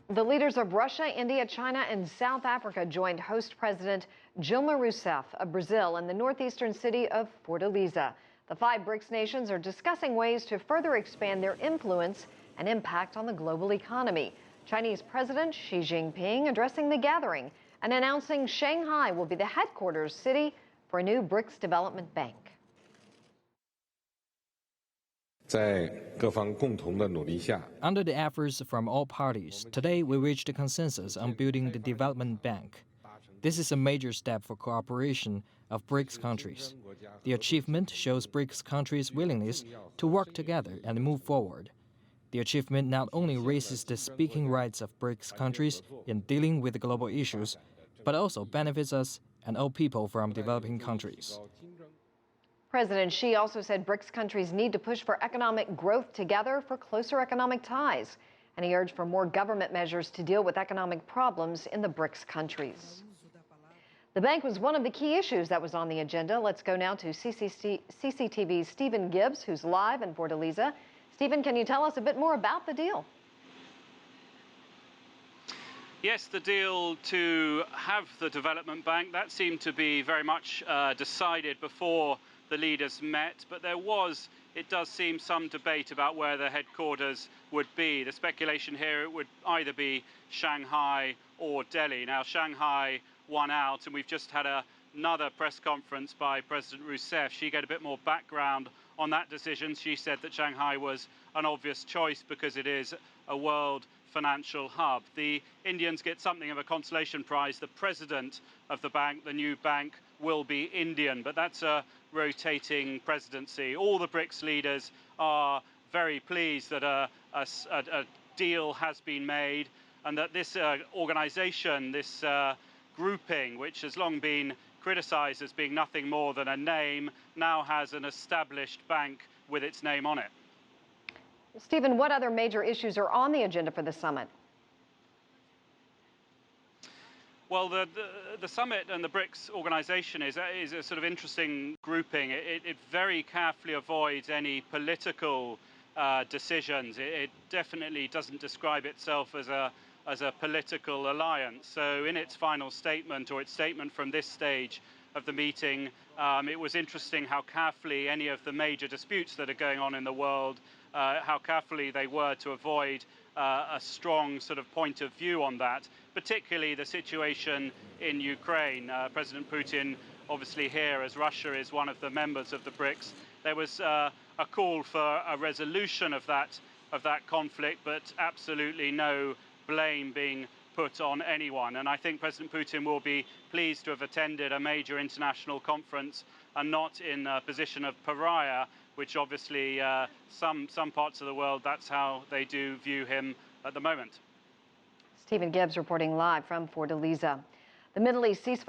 The leaders of Russia, India, China, and South Africa joined host President Dilma Rousseff of Brazil in the northeastern city of Fortaleza. The 5 Brics nations are discussing ways to further expand their influence and impact on the global economy. Chinese President Xi Jinping addressing the gathering and announcing Shanghai will be the headquarters city for a new Brics development bank. Under the efforts from all parties, today we reached a consensus on building the development bank. This is a major step for cooperation of Brics countries. The achievement shows Brics countries' willingness to work together and move forward. The achievement not only raises the speaking rights of Brics countries in dealing with global issues, but also benefits us and all people from developing countries. President Xi also said Brics countries need to push for economic growth together for closer economic ties. And he urged for more government measures to deal with economic problems in the Brics countries. The bank was one of the key issues that was on the agenda. Let's go now to CCTV's Stephen Gibbs, who's live in Fortaleza. Stephen, can you tell us a bit more about the deal? Yes, the deal to have the development bank, that seemed to be very much decided before the leaders met, but it does seem, some debate about where the headquarters would be. The speculation here, it would either be Shanghai or Delhi. Now, Shanghai won out, and we've just had another press conference by President Rousseff. She gave a bit more background on that decision. She said that Shanghai was an obvious choice because it is a world financial hub. The Indians get something of a consolation prize. The president of the bank, the new bank, will be Indian, but that's a rotating presidency. All the Brics leaders are very pleased that a deal has been made and that this organization, this grouping, which has long been criticized as being nothing more than a name, now has an established bank with its name on it. Stephen, what other major issues are on the agenda for the summit? Well, the summit and the Brics organization is a sort of interesting grouping. It very carefully avoids any political decisions. It definitely doesn't describe itself as a political alliance. So in its final statement, or its statement from this stage of the meeting, it was interesting how carefully any of the major disputes that are going on in the world, how carefully they were to avoid a strong sort of point of view on that, particularly the situation in Ukraine. President Putin, obviously here, as Russia is one of the members of the Brics, there was a call for a resolution of that conflict, but absolutely no blame being put on anyone. And I think President Putin will be pleased to have attended a major international conference and not in a position of pariah, which obviously some parts of the world, that's how they do view him at the moment. Stephen Gibbs reporting live from Fortaleza. The Middle East ceasefire